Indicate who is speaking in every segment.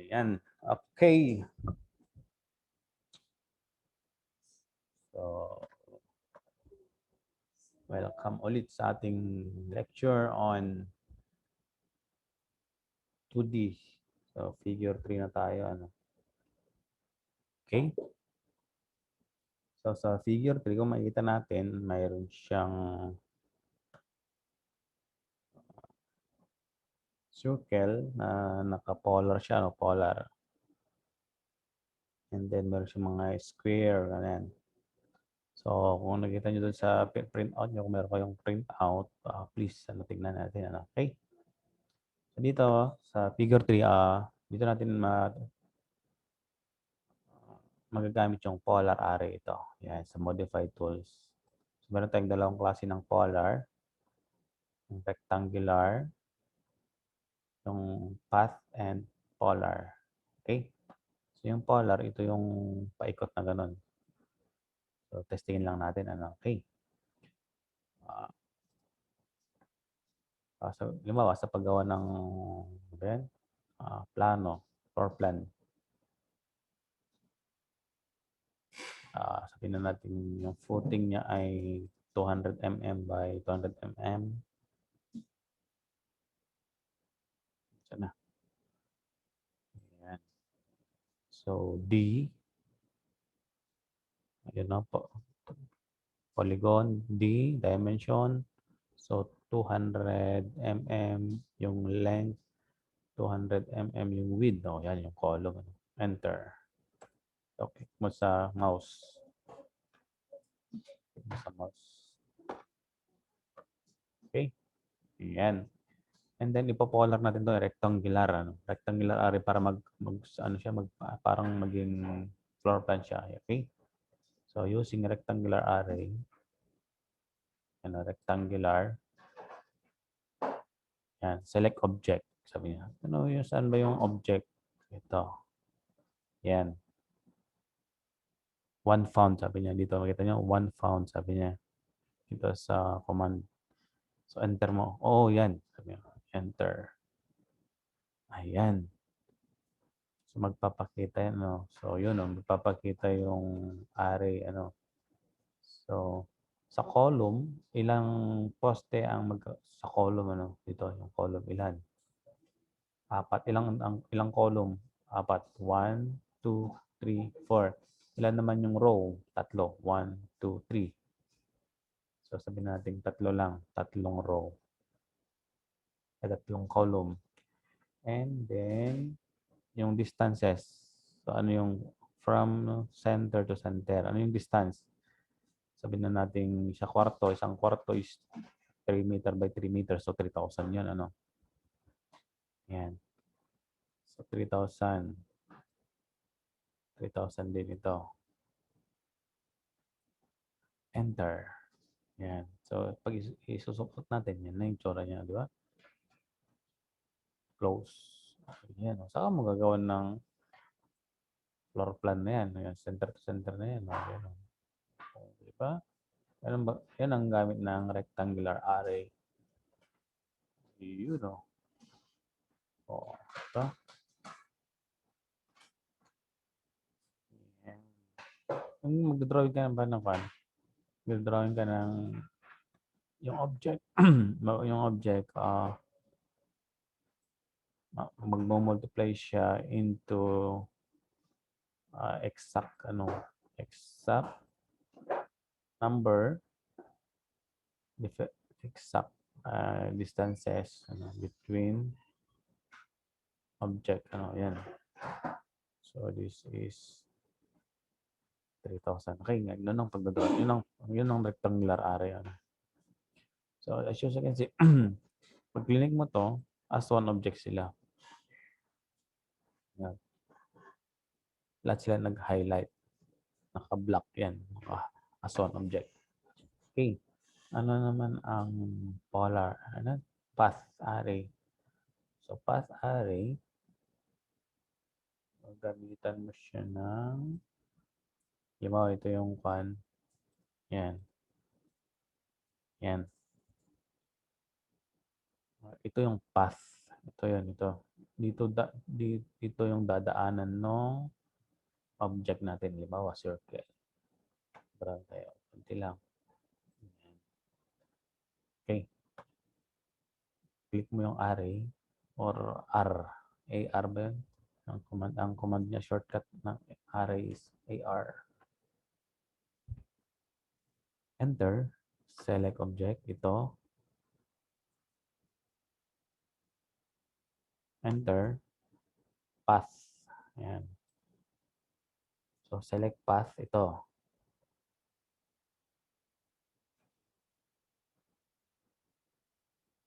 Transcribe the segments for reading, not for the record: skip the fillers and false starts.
Speaker 1: Ayan. Okay. So, welcome ulit sa ating lecture on 2D. So, figure 3 na tayo. Ano? Okay. So, sa figure 3, kung makikita natin, mayroon siyang circle na naka-polar siya, no? Polar. And then, meron siyang mga square. Ganyan. So, kung nakita nyo dun sa print out nyo, kung meron kayong print out, please, tignan natin. Ano? Okay. So, dito, sa figure 3, dito natin magagamit yung polar array ito. Yan, sa modified tools. So, meron tayong dalawang klase ng polar. Yung rectangular, yung path and polar. Okay? So, yung polar, ito yung paikot na ganun. So, testingin lang natin. Ano? Okay. So, lumawa sa paggawa ng plano, floor plan. Sabihin na natin yung footing niya ay 200 mm by 200 mm. Sana. Ayan. So, D. Ayan na po. Polygon, D, dimension. So, 200 mm yung length, 200 mm yung width. O, yan yung column. Enter. Okay, mo sa mouse. Sa mouse. Okay. Ayan. And then ipopolar natin 'to rectangular, ano. Rectangular array para ano siya, parang maging floor plan siya. Okay? So, using rectangular array, rectangular, yan, select object. Sabi niya, saan ba yung object? Ito. Yan. One found, sabi niya. Dito, makita niyo, one found, sabi niya. Dito sa command. So, enter mo. Oh, yan. Sabi niya, enter. Ayan. So, magpapakita yan, no? So, yun, magpapakita yung array, ano. So, sa column, ilang poste sa column, ano? Dito, yung column, ilan? Apat. Ilang column? Apat. 1, 2, 3, 4. Ilan naman yung row? Tatlo. 1, 2, 3. So, sabihin natin tatlo lang. Tatlong row. Tatlong column. And then, yung distances. So, ano yung from center to center? Ano yung distance? Sabihin na natin sa kwarto. Isang kwarto is 3 meter by 3 meter. So, 3,000 yun. Ano? Yan. So, 3,000. 3,000 din ito. Enter. Yan. So, pag isusukot natin, yan na yung tsura niya, di ba? Close. Yan. Saka mo gagawin ng floor plan na yan. Yan. Center to center na yan. Yan. Di ba? Yan ang gamit ng rectangular array. Yun, no? O, diba? Yan. Kung mag-drawing ka ba ng pan? Mag-drawing ka ng yung object. Yung object, mag-multiply siya into exact number, exact distances between object, yan. So this is 3,000. Okay, yun ang pagdadraw. Yun ang rectangular array. So as you can see, pag click mo to, as one object sila. Yan. Lahat sila nag-highlight. Naka-block yan. As one object. Okay. Ano naman ang polar? Path array. So, path array, gamitan mo siya ng, ito yung pan. Yan. Yan. Ito yung path. Ito yan, ito. dito yung dadaanan ng object natin. Halimbawa, circle. Drag tayo. Kunti lang. Okay. Click mo yung array or R. AR ba yun? Ang command niya, shortcut ng array is AR. Enter. Select object. Ito. Enter. Path. Ayan. So, select path. Ito.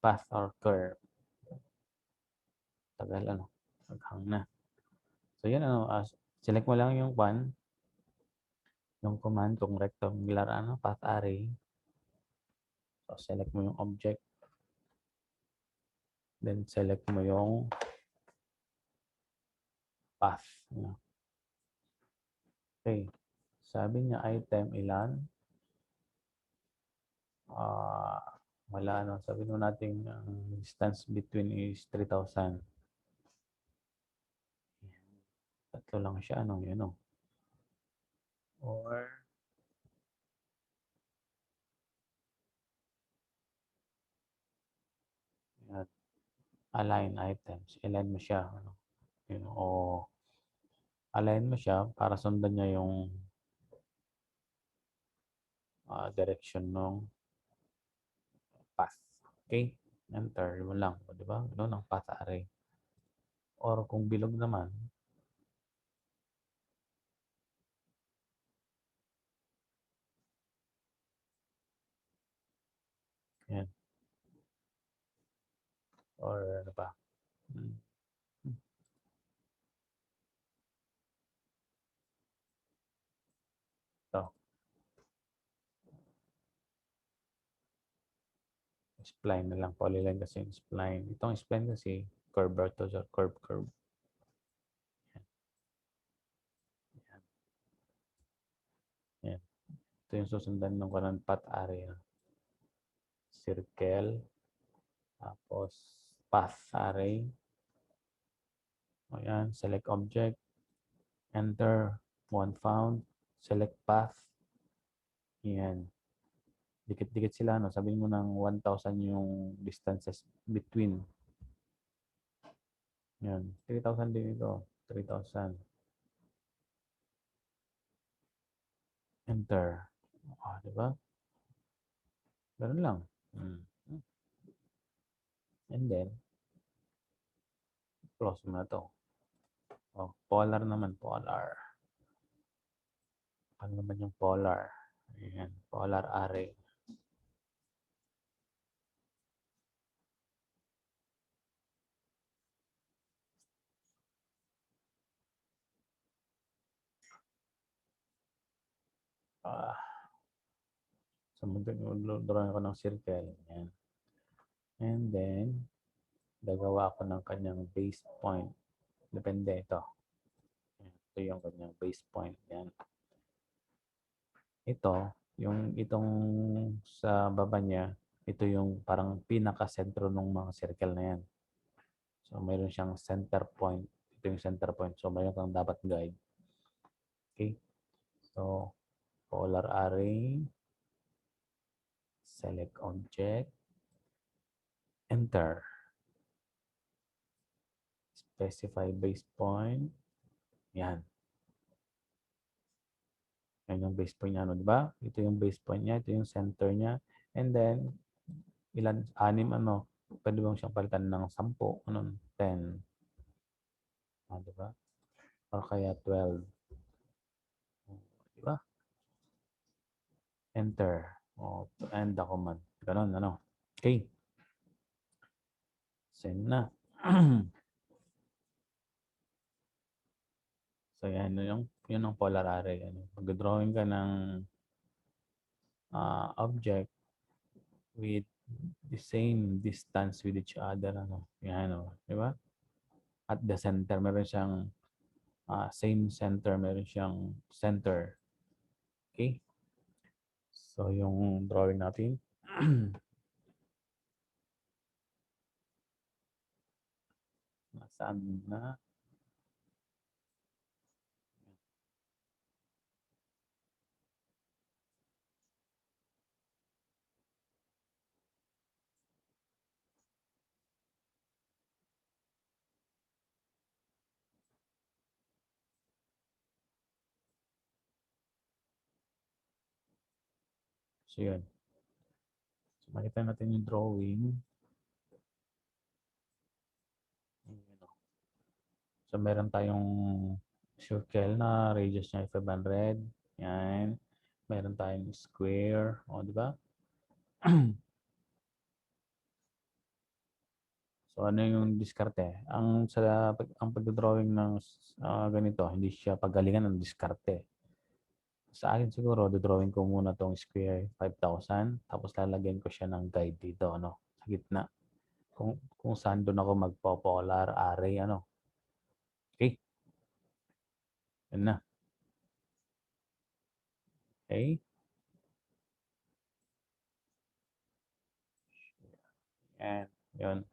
Speaker 1: Path or curve. Tagal ano. Naghang na. So, yan ano. Select mo lang yung yung command kung rectangular path array. So, select mo yung object. Then, select mo yung path. Okay. Sabi niya item ilan? Wala sabi mo natin distance between is 3,000. Tatlo lang siya, yun Or yan, align items. Align mo siya, align mo siya para sundan niya yung direction ng path. Okay? Enter mo lang, di ba? Ano ang path array. Or kung bilog naman, yan. Or ano pa? Ito. Spline na lang. Polyline kasi yung spline. Itong spline kasi curve to sa curve. Yan. Yan. Ito yung susundan ng kanan path area. Circle. Tapos path array. Ayan. Select object. Enter. One found. Select path. Yan. Dikit-dikit sila. Sabihin mo ng 1,000 yung distances between. Yan. 3,000 din ito. 3,000. Enter. Diba? Ganun lang. And then, close mo na to. Polar naman, polar. Ano naman yung polar? Ayan, polar array. So, drawing ko ng circle. Ayan. And then, gagawa ako ng kanyang base point. Depende ito. Ito yung kanyang base point. Ayan. Itong sa baba niya, ito yung parang pinaka-sentro ng mga circle na yan. So, mayroon siyang center point. Ito yung center point. So, mayroon kang dapat guide. Okay? So, polar array. Select object. Enter. Specify base point. Yan. Yan yung base point niya, di ba? Ito yung base point niya, ito yung center niya. And then, anim, pwede bang siyang palitan ng 10, 10. Di ba? Or kaya 12. Di ba? Enter. To end the command. Ganon, Okay. Send na. So, yan, yun ang polar array. Mag-drawing ka ng object with the same distance with each other. Yan, di ba? At the center, meron siyang same center, meron siyang center. Okay? So, yung drawing natin. Saan na? So, yun. So, makita natin yung drawing. So, meron tayong circle na radius niya ay 500. Yan. Meron tayong square. O, di ba? So, ano yung diskarte? Ang pagdodrawing ng ganito, hindi siya pagalingan ng diskarte. Sa akin siguro, dodrawing ko muna tong square 5,000. Tapos lalagyan ko siya ng guide dito, ano, sa gitna. Kung saan doon ako magpo-polar array, ano. Okay? Yan na. Okay? And, yun.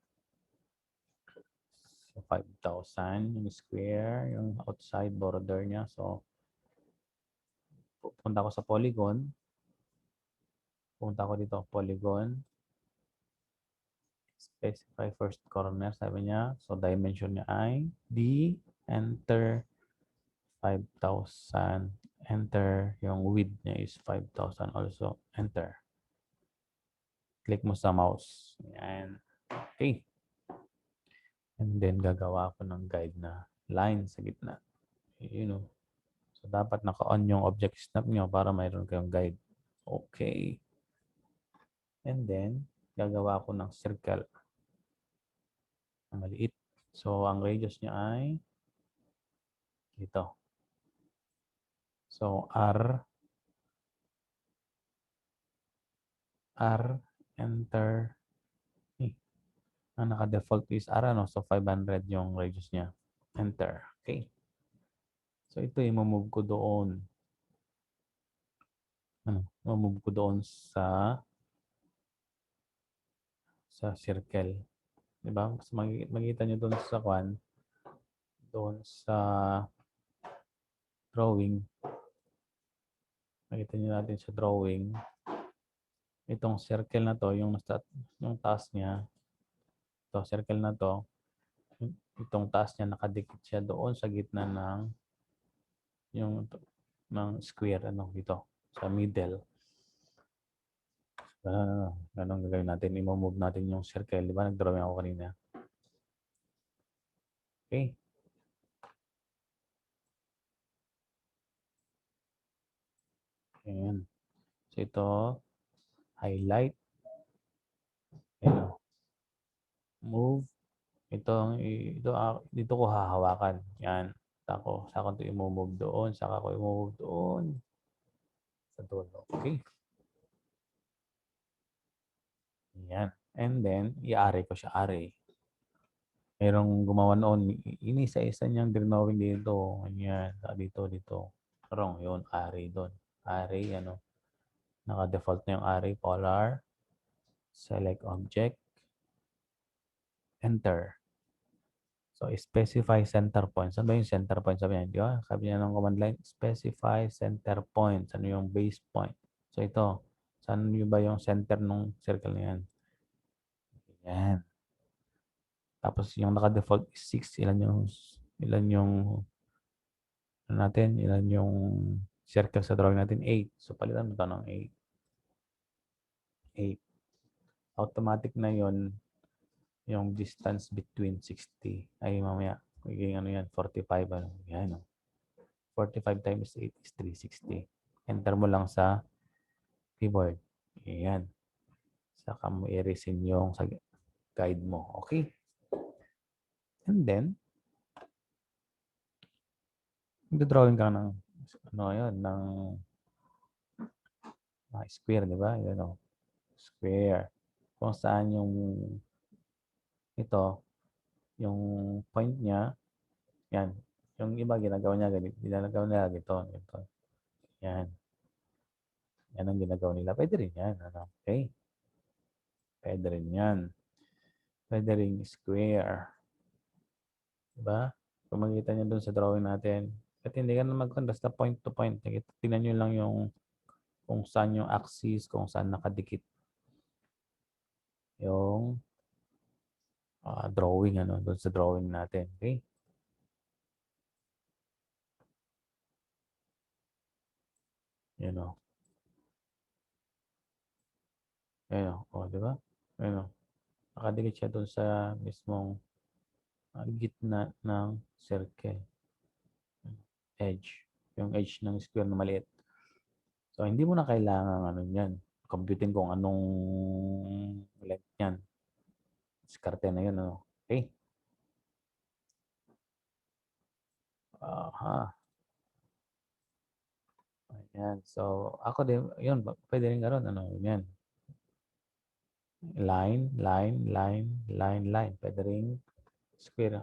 Speaker 1: So, 5,000 yung square, yung outside border niya. So, pupunta ko sa polygon. Pupunta ko dito, polygon. Specify first corner, sabi niya. So, dimension niya ay D. Enter 5,000. Enter. Yung width niya is 5,000 also. Enter. Click mo sa mouse. Yan. Okay. And then, gagawa ko ng guide na line sa gitna. You know. So, dapat naka-on yung object snap nyo para mayroon kayong guide. Okay. And then, gagawa ko ng circle na maliit. So, ang radius niya ay ito. So, enter. Ang naka-default is R, ano? So, 500 yung radius niya. Enter. Okay. So, ito i-move ko doon. Ano? I-move ko doon sa circle. Diba? Mas makikita nyo doon sa doon sa drawing. Makita nyo natin sa drawing. Itong circle na to, yung taas niya, ito, circle na to, itong taas niya, nakadikit siya doon sa gitna ng square, ano, dito, sa middle. Ganun gagawin natin. I-move natin yung circle. Di ba? Nag-drawing ako kanina. Okay. Ayan. So, ito, highlight. Ayan. Move. Dito ko hahawakan. Yan. Saka ko i-move doon. Saka ko i-move doon. Sa dulo. Okay. Yan. And then, i-array ko siya. Array. Merong gumawa noon. Inisa-isa niyang drawing dito. Ganyan. Dito. Wrong. Yun. Array doon. Array. Ano. Naka-default na yung array. Polar. Select object. Enter. So, specify center points. Ano ba yung center point? Sabi niya, di ba? Sabi niya ng command line, specify center points. Ano yung base point? So, ito. Saan yung ba yung center ng circle na yan? Yan. Tapos, yung naka-default is 6. Ilan yung circle sa drawing natin? 8. So, palitan mo ito ng 8. 8. Automatic na yon yung distance between 60. Ay, mamaya. Magiging ano yan? 45. Ano? Yan. 45 times 8 is 360. Enter mo lang sa keyboard. Ayan. Saka mo i-resin yung sa guide mo. Okay? And then, drawing ka ng ng square, di ba? Yan o. Square. Kung saan ito, yung point niya, yan. Yung iba, ginagawa niya ganito. Ginagawa nila ganito. Yan. Yan ang ginagawa nila. Pwede rin yan. Ano? Okay? Pwede rin yan. Pwede rin square. Diba? Kung makikita nyo dun sa drawing natin. At hindi ka na basta point to point. Tingnan nyo lang yung kung saan yung axis, kung saan nakadikit yung drawing, doon sa drawing natin. Okay? Yan o. Ayan o. O, diba? Ayan o. Nakadikit siya doon sa mismong gitna ng circle. Edge. Yung edge ng square na maliit. So, hindi mo na kailangan yan. Computing kung anong length yan. Diskarte na yun. Okay? Aha. Ayan. So, ako din, yun, pwede rin gano'n. Yan. Line, line, line, line, line. Pwede rin square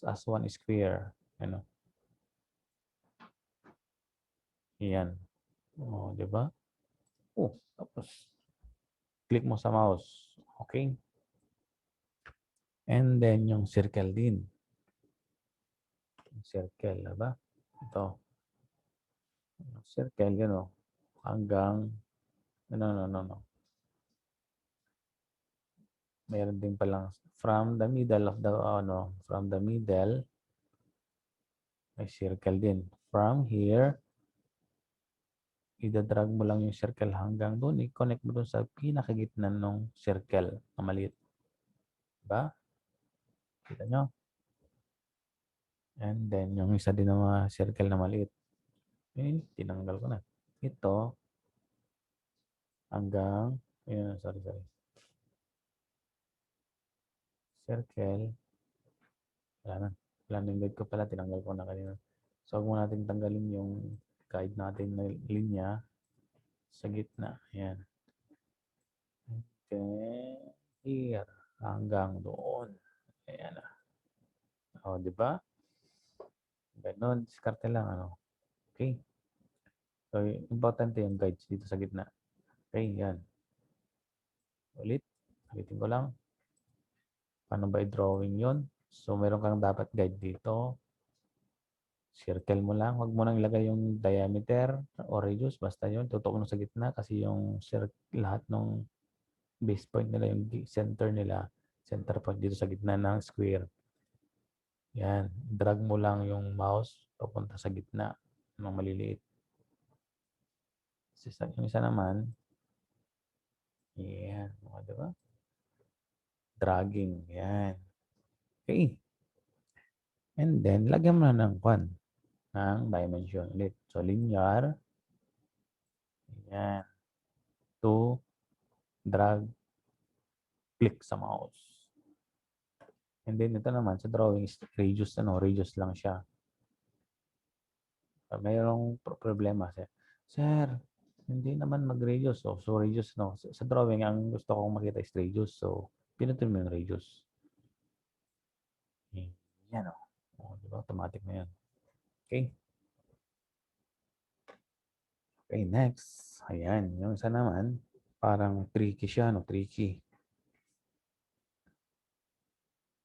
Speaker 1: as one square. Yan. O, di ba? Tapos, click mo sa mouse. Okay? And then, yung circle din. Circle, diba? Ito. Circle, yun o. Hanggang, no. Mayroon din palang from the middle of the, from the middle, may circle din. From here, idadrag mo lang yung circle hanggang doon. I-connect mo doon sa pinakagitna ng circle na maliit. Diba? Kita nyo? And then, yung isa din ng mga circle na maliit. Tinanggal ko na. Ito, hanggang, sorry. Circle, wala na yung guide ko pala, tinanggal ko na kanina. So, huwag mo natin tanggalin yung guide natin na linya sa gitna. Ayan. Okay. Here, hanggang doon. Ayan na. O, di ba? Ganon, diskarte lang, Okay. So, importante yung guides dito sa gitna. Okay, yan. Ulitin ko lang. Paano ba i-drawing yon? So, meron kang dapat guide dito. Circle mo lang. Huwag mo nang ilagay yung diameter o radius. Basta yun. Tutok mo sa gitna kasi yung lahat ng base point nila, yung center nila, center point dito sa gitna ng square. Yan. Drag mo lang yung mouse papunta sa gitna ng maliliit. Yung isa naman, yan. Diba? Dragging. Yan. Okay. And then, lagyan mo na ng dimension ulit. So, linear. Yan. To drag, click sa mouse. And then, ito naman, sa drawing, radius lang siya. So, mayroong problema. Sir, hindi naman mag-radius. So, radius, no. Sa drawing, ang gusto kong makita is radius. So, pinutin mo yung radius. Yan, diba? Automatic na yan. Okay. Okay, next. Ayan. Yung isa naman, parang tricky siya, Tricky.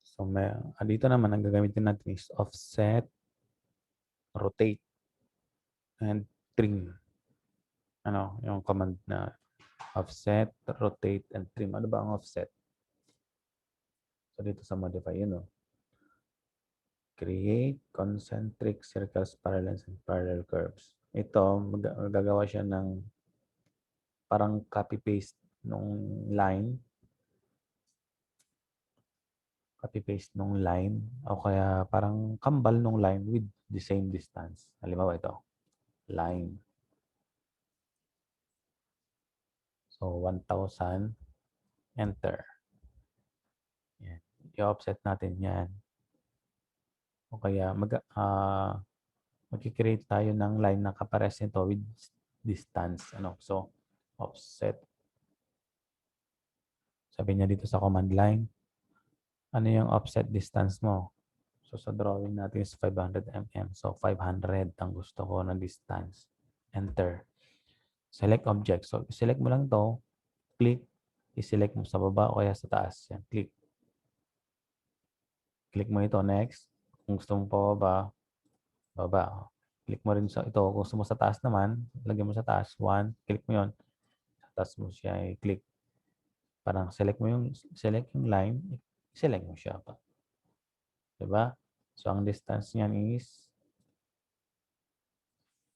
Speaker 1: So, dito naman, ang gagamitin natin is offset, rotate, and trim. Yung command na offset, rotate, and trim. Ano ba ang offset? So, dito sa modify, create concentric circles, parallels, and parallel curves. Ito, magagawa siya ng parang copy-paste nung line. Copy-paste nung line. O kaya parang kambal nung line with the same distance. Halimbawa ito. Line. So, 1,000. Enter. Yan. I-offset natin yan. O kaya mag-create tayo ng line na kapares nito with distance. So, offset. Sabi niya dito sa command line, ano yung offset distance mo? So, sa drawing natin is 500 mm. So, 500 ang gusto ko na distance. Enter. Select object. So, select mo lang to. Click. I-select mo sa baba o kaya sa taas. Yan. Click. Click mo ito. Next. Kung gusto mo pababa, baba. Click mo rin sa ito. Kung gusto mo sa taas naman, lagyan mo sa taas. 1, click mo yon. Sa taas mo siya i-click. Parang select yung line, select mo siya pa. Diba? So, ang distance niyan is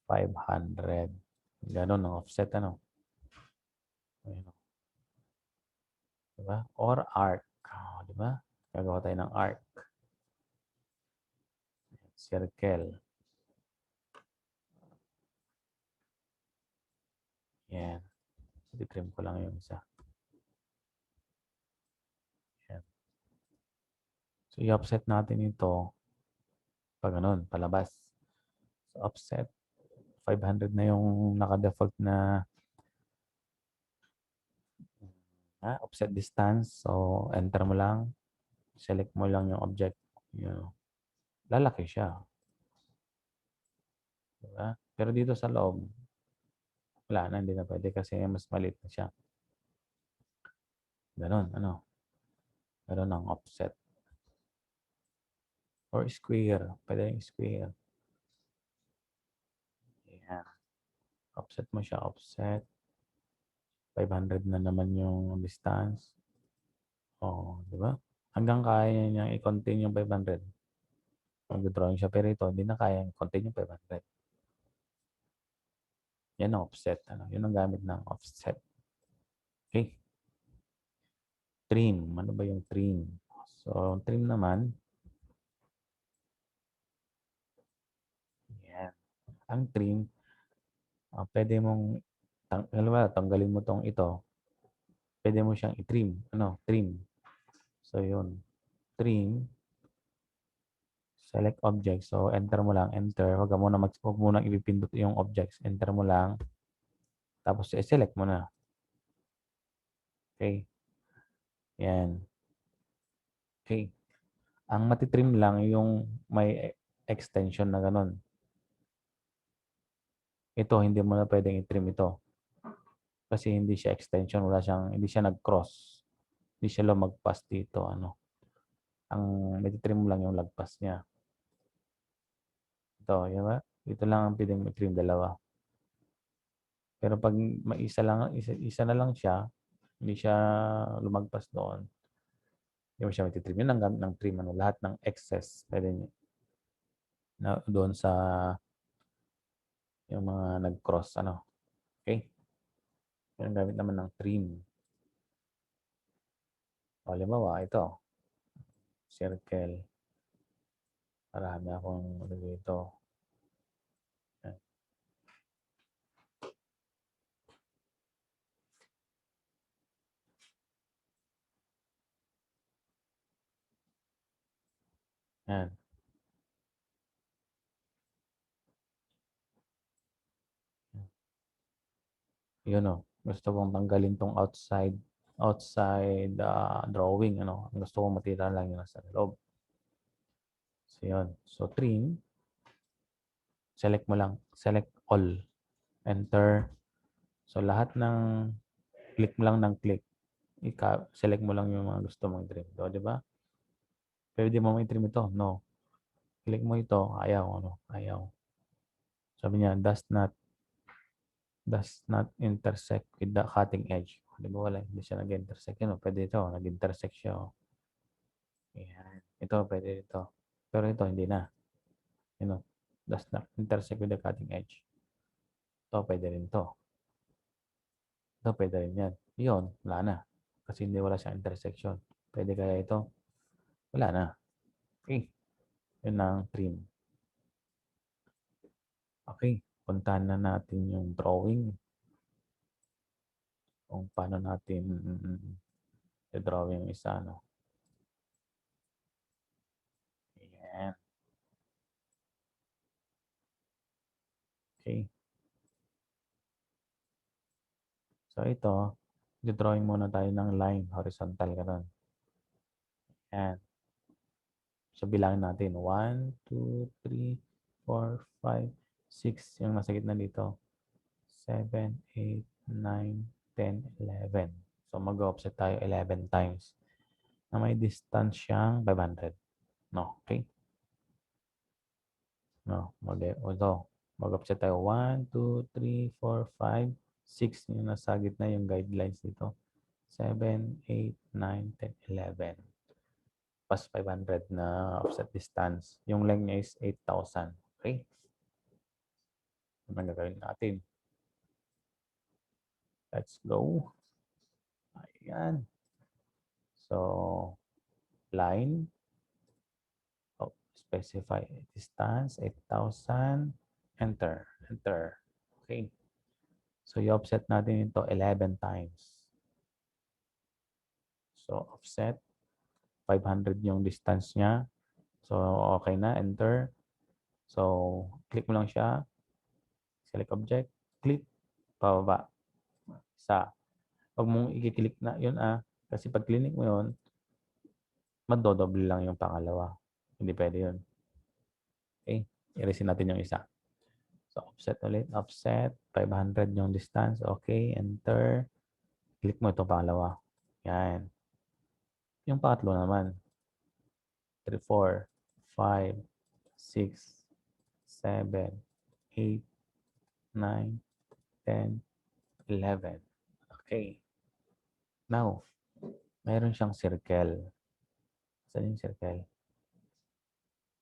Speaker 1: 500. Ganon ang offset, ano? Ayun, diba? Or arc. Oh, diba? Gagawa tayo ng arc. Circle. Yan. I-trim ko lang yung isa. Yan. So, i-offset natin ito pag ganun, palabas. So, offset. 500 na yung naka-default na offset distance. So, enter mo lang. Select mo lang yung object. Yun. Lalaki siya. Diba? Pero dito sa loob, wala na, hindi na pwede kasi mas maliit na siya. Ganon, ano? Ganon ang offset. Or square. Pwede yung square. Ayan. Offset mo siya, offset. 500 na naman yung distance. Oh, di ba? Hanggang kaya niya i-contain yung 500. Mag-drawing siya, pero ito, hindi na kaya i-contain yung 500. Yan ang offset. Ano? Yun ang gamit ng offset. Okay. Trim. Ano ba yung trim? So, trim naman, yan. Ang trim, pwede mong, tanggalin mo tong ito, pwede mo siyang i-trim. Ano? Trim. So, yun. Trim. Select object. So, enter mo lang. Enter. Huwag mo nang ipipindot yung objects. Enter mo lang. Tapos, select mo na. Okay. Yan. Okay. Ang matitrim lang yung may extension na ganun. Ito, hindi mo na pwedeng i-trim ito. Kasi hindi siya extension. Hindi siya nag-cross. Hindi siya lumagpas dito. Ano. Ang matitrim mo lang yung lagpas niya. Ito, yun ba? Ito lang ang pwedeng i-trim, dalawa. Pero pag isa na lang siya, hindi siya lumagpas doon, hindi mo siya matitrim. Yun ang gamit ng trim. Ano, lahat ng excess, pwede niyo. Doon sa yung mga nag-cross. Ano. Okay? Yun ang gamit naman ng trim. O, halimbawa, ito. Circle. Marami akong dito. Yan. Yan. Yun o. Gusto kong tanggalin tong outside drawing. Ano. Gusto kong matira lang yun sa loob. So, yun. So, trim. Select mo lang. Select all. Enter. So, lahat ng click mo lang ng click. Select mo lang yung mga gusto mong trim. So, di ba? Pwede mo i-trim ito? No. Click mo ito. Ayaw. Ano? Ayaw. Sabi niya, does not intersect with the cutting edge. Di ba wala? Hindi siya nag-intersect. Yun, pwede ito. Nag-intersect siya. Ayan. Ito, pwede ito. Pero ito, hindi na. Does not intersect with the cutting edge. Ito, pwede rin ito. Ito, pwede rin yan. Yun, wala na. Kasi hindi wala siyang intersection. Pwede kaya ito? Wala na. Okay. Yun ang trim. Okay. Puntahan na natin yung drawing. Kung paano natin i-drawing yung isa. No? Ayan. Okay. So ito, i-drawing muna tayo ng line. Horizontal ka nun. Ayan. So bilangin natin. 1, 2, 3, 4, 5, 6. Yung nasa gitna dito. 7, 8, 9, 10, 11. So mag-offset tayo 11 times na may distance siyang 500. No, okay? No, mag-offset tayo. 1, 2, 3, 4, 5, 6. Yung nasa gitna yung guidelines dito. 7, 8, 9, 10, 11. Plus 500 na offset distance. Yung length niya is 8,000. Okay? Ano ang gagawin natin? Let's go. Ayan. So, line. Oh, specify distance. 8,000. Enter. Enter. Okay. So, i-offset natin ito 11 times. So, offset. 500 yung distance niya. So, okay na. Enter. So, click mo lang siya. Select object. Click. Pababa. Isa. Huwag mong i-click na yun kasi pag click mo yun, madodoble lang yung pangalawa. Hindi pwede yun. Okay? I-resin natin yung isa. So, offset ulit. Offset. 500 yung distance. Okay. Enter. Click mo itong pangalawa. Yan. Yung pangatlo naman. 3, 4, 5, 6, 7, 8, 9, 10, 11. Okay. Now, mayroon siyang circle. Saan yung circle?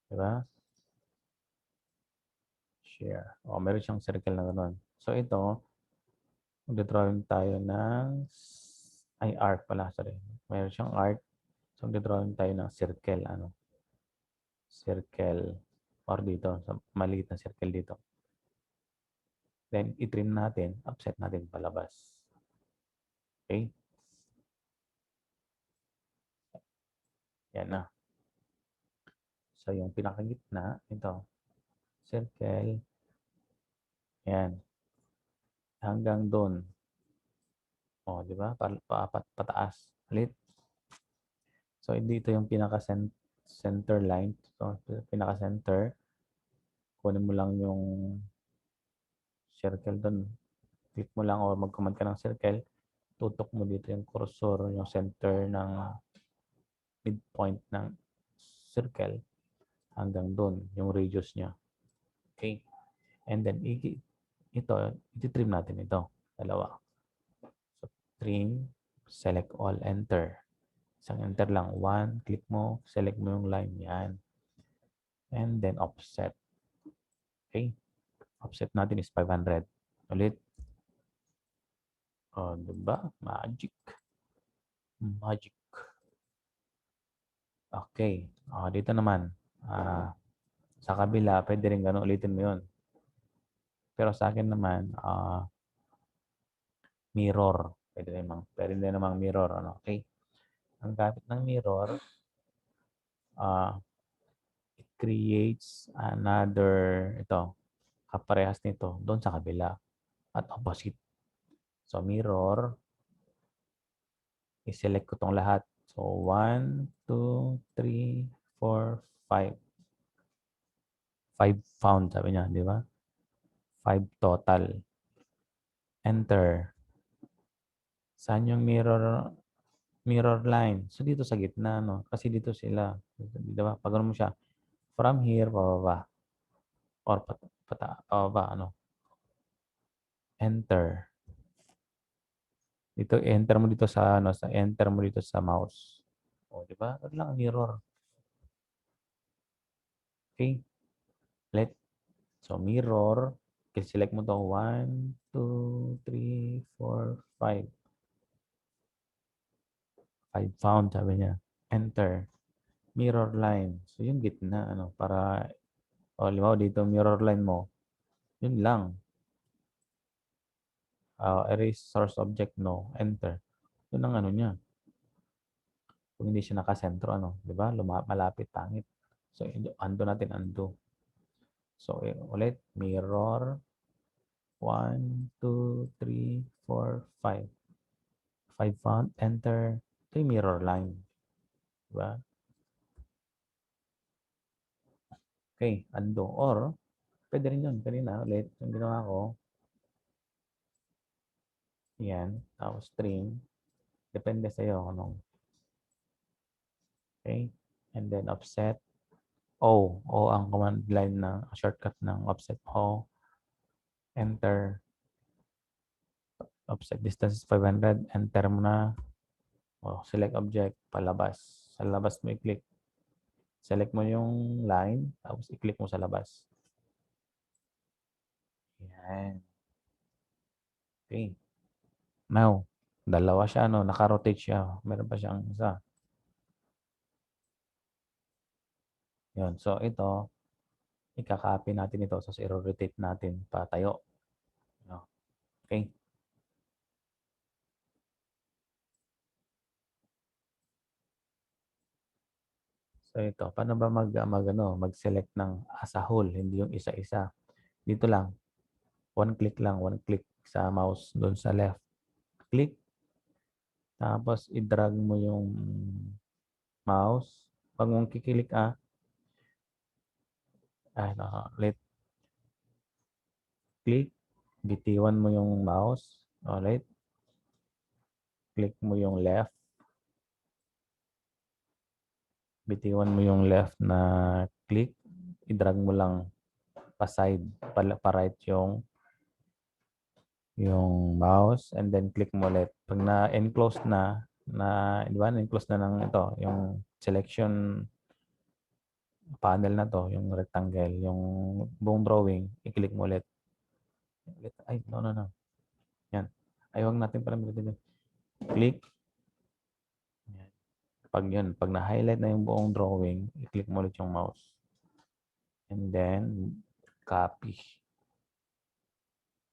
Speaker 1: Diba? Share. O, meron siyang circle na gano'n. So, ito, magdodrawing tayo ng arc pala, sorry. Meron siyang arc. So, magdodrawing tayo ng circle. Circle. Or dito, sa maliit na circle dito. Then, i-trim natin. Offset natin palabas. Okay? Yan na. So, yung pinakagitna, ito. Circle. Yan. Hanggang doon. O, di ba? Pataas. Ulit. So, dito yung pinaka-center line. So, pinaka-center. Kunin mo lang yung circle doon. Click mo lang o mag-command ka ng circle. Tutok mo dito yung cursor, yung center ng midpoint ng circle hanggang doon, yung radius niya. Okay? And then, iti-trim natin ito. Dalawa. So, trim, select all, enter. Isang enter lang. 1, click mo, select mo yung line. Yan. And then, offset. Okay? Offset natin is 500. Ulit. O, diba? Magic. Magic. Okay. Dito naman. Sa kabila, pwede rin gano'n. Ulitin mo yun. Pero sa akin naman, mirror. Pwede din namang mirror. Okay? Ang gamit ng mirror, it creates kaparehas nito, doon sa kabila. At opposite. So, mirror, i-select ko tong lahat. So, 1, 2, 3, 4, 5. 5 found, sabi niya, di ba? 5 total. Enter. Saan yung mirror line? So, dito sa gitna, no? Kasi dito sila. Di ba? Pag mo siya, from here, pababa. Or pababa, Enter. Dito, enter mo dito sa mouse. O, di ba? Ito lang ang mirror. Okay? So, mirror. Select mo to 1, 2, 3, 4, 5. 5 found, sabi niya. Enter. Mirror line. So, yung gitna, para, limaw dito, mirror line mo. Yun lang. Erase source object, no. Enter. Yun ang niya. Kung hindi siya nakasentro, di ba? Malapit, pangit. So, undo natin, undo. So, ulit, mirror. 1, 2, 3, 4, 5. 5 found, enter. Ito yung mirror line. Diba? Okay, undo. Or, pwede rin yun. Kanina, ulit, yung ginawa ko, yan, tapos trim. Depende sa'yo. Okay? And then, offset. O ang command line ng shortcut ng offset O. Enter. Offset distance is 500. Enter mo na. O, select object, palabas. Sa labas mo i-click. Select mo yung line, tapos i-click mo sa labas. Yan. Okay. Now, dalawa siya, no? Naka-rotate siya. Meron pa siyang isa. Yun. So, ito, ika-copy natin ito. So, i-rotate natin patayo. No? Okay. So, ito. Paano ba mag-select ng as a whole, hindi yung isa-isa? Dito lang. One click lang. One click sa mouse doon sa left. Click. Tapos, i-drag mo yung mouse. Pag mong kikilik ulit, click, bitiwan mo yung mouse, ulit, click mo yung left, bitiwan mo yung left na click, i-drag mo lang pa-side, pa-right yung mouse, and then click mo ulit. Pag na-enclose di ba, na-enclose na ng ito, yung selection panel na to, yung rectangle, yung buong drawing, i-click mo ulit. Ay, no. Yan. Ay, huwag natin pala dito. Click. Yan. Pag na-highlight na yung buong drawing, i-click mo ulit yung mouse. And then, copy.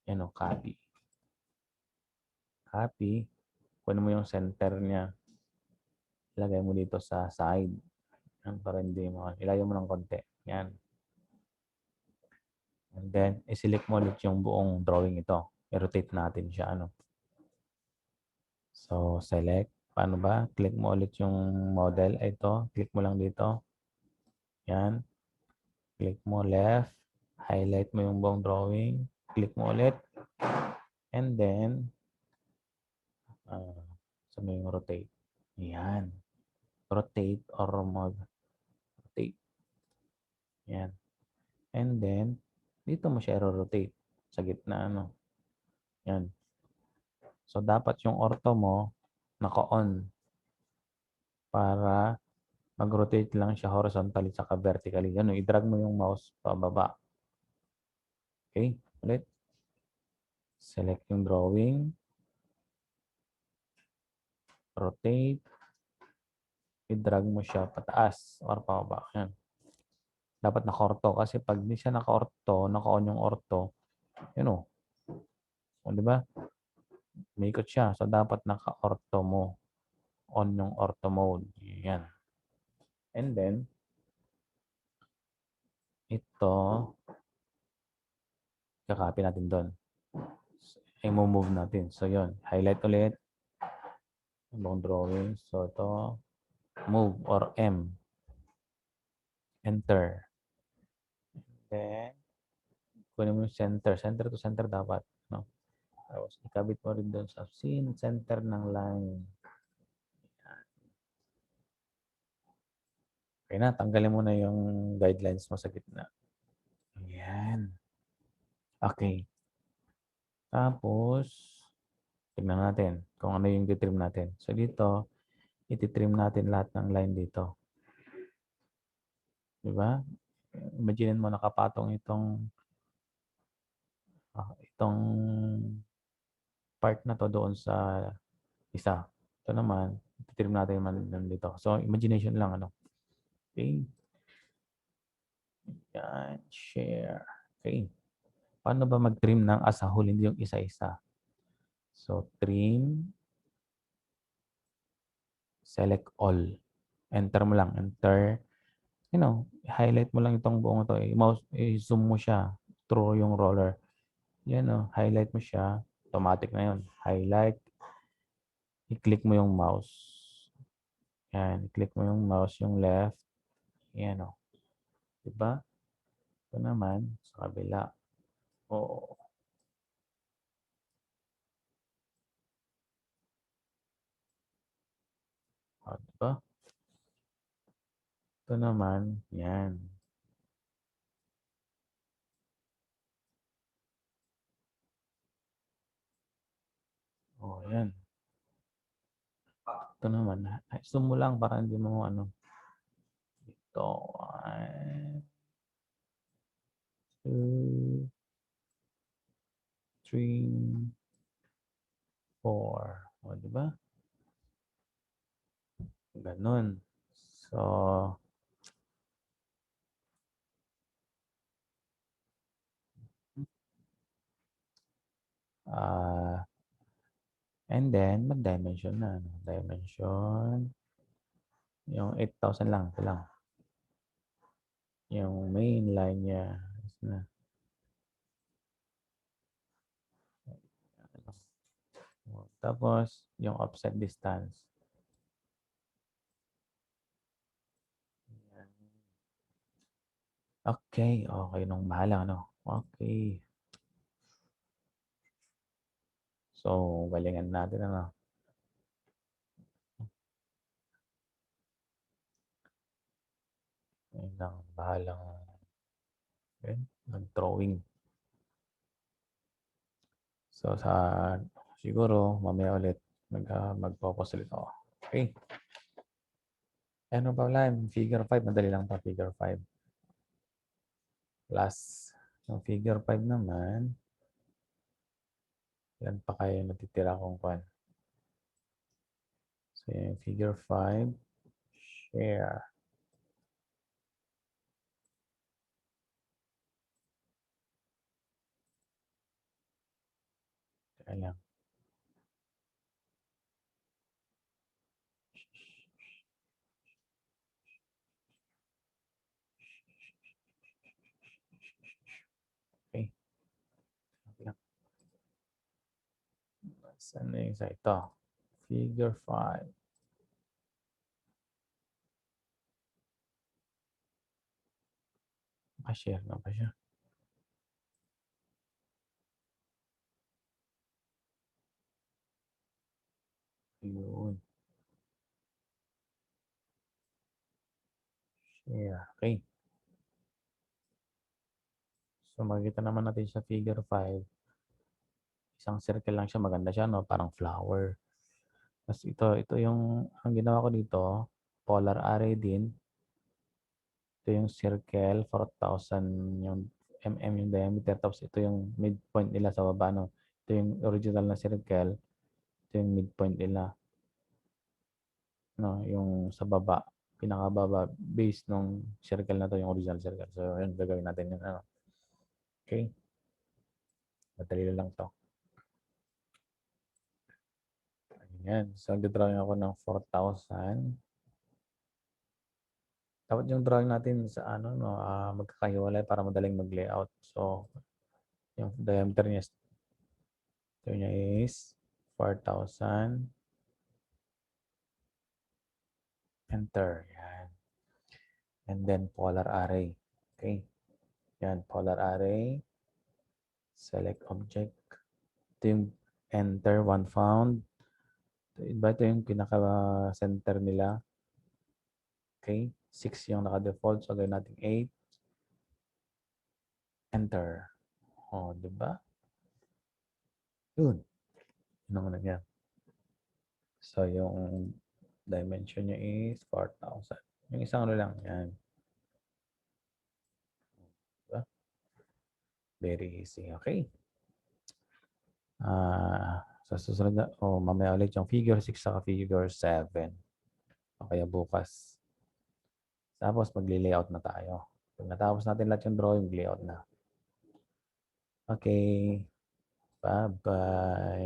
Speaker 1: Yan o, copy. Copy. Kunin mo yung center niya. Ilagay mo dito sa side. Yan, para hindi mo. Ilayo mo ng konti. Yan. And then, i-select mo ulit yung buong drawing ito. I-rotate natin siya. So, select. Paano ba? Click mo ulit yung model. Ito. Click mo lang dito. Yan. Click mo left. Highlight mo yung buong drawing. Click mo ulit. And then, sa may rotate. Yan. Rotate or mag-rotate. Yan. And then, dito mo siya rotate sa gitna. Yan. So, dapat yung ortho mo naka-on para mag-rotate lang siya horizontally saka vertically. Yan. I-drag mo yung mouse pababa. Okay. Ulit. Select yung drawing. Rotate. I-drag mo siya pataas or pababa. Yan. Dapat naka-ortho kasi pag di siya naka-ortho, naka-on yung ortho, yun o. O, di ba? Umikot siya. So, dapat naka-ortho mo. On yung ortho mode. Yan. And then, ito, kakopy natin doon. I-move natin. So, yun. Highlight ulit. Ibang drawing. So, ito, move or M. Enter. Then, kunin mo yung center. Center to center dapat. No? Tapos, ikabit mo rin doon sa center ng line. Okay na, tanggalin mo na yung guidelines mo sa gitna. Ayan. Okay. Tapos, tignan natin kung ano yung titrim natin. So, dito, ititrim natin lahat ng line dito. Diba? Imagine mo nakapatong itong part na to doon sa isa. Ito naman, ititrim natin man dito. So, imagination lang, Okay. Yan, share. Okay. Paano ba mag-trim ng as a whole, hindi yung isa-isa? So, trim, select all. Enter mo lang. Enter. Highlight mo lang itong buong ito. I-mouse, i-zoom mo siya through yung roller. Yan highlight mo siya. Automatic na yun. Highlight. I-click mo yung mouse. Yan. I-click mo yung mouse, yung left. Yan Diba? Ito naman, sa kabila. Oo. Diba? Ito naman, yan. Ayan. Ito naman. Zoom mo lang para hindi mo ano. Ito. 1, 2, 3, 4. O, diba? Ganun. So, and then, mag-dimension na. Dimension. Yung 8,000 lang. Ito lang. Yung main line niya. Na. Tapos, yung offset distance. Okay. Okay nung bahala, no? Okay. So, galingan natin, ano? Ayun lang, bahalang nag-drawing. So, siguro, mamaya ulit, mag-focus ulit ako. Okay. Ano pa lang? Figure 5. Madali lang pa, figure 5. Plus, yung figure 5 naman, yan pa kayo natitira kong kwan. So, yung figure 5, share. Kaya lang. Okay. Okay lang. Saan na yung isa? Ito. Figure 5. Share na ba siya? Yun. Share. Okay. So, makikita naman natin sa figure 5. Isang circle lang siya. Maganda siya, no? Parang flower. Tapos ito yung, ang ginawa ko dito, polar array din. Ito yung circle, 4,000 yung yung diameter. Tapos ito yung midpoint nila sa baba, no? Ito yung original na circle. Ito yung midpoint nila. No? Yung sa baba, pinakababa, base nung circle na to, yung original circle. So, yun, gagawin natin yun. Ano? Okay? Madali lang to. Ayan. So, nagdrawing ako ng 4,000. Dapat yung drawing natin sa ano, no, magkakahiwalay para madaling mag-layout. So, yung diameter niya, ito niya is 4,000. Enter. Yan. And then, polar array. Okay. Yan, polar array. Select object. Ito yung enter, one found. Ito yung pinaka-center nila. Okay. 6 yung naka-default. So, gawin natin 8. Enter. O, diba? Yun. Yun ang nangyari. So, yung dimension niya is 4,000. Yung isang ano lang. Yan. Diba? Very easy. Okay. Sa susunod na, mamaya ulit yung figure 6 saka figure 7. O kaya bukas. Tapos, magli-layout na tayo. Pag natapos natin lahat yung drawing, layout na. Okay. Bye-bye.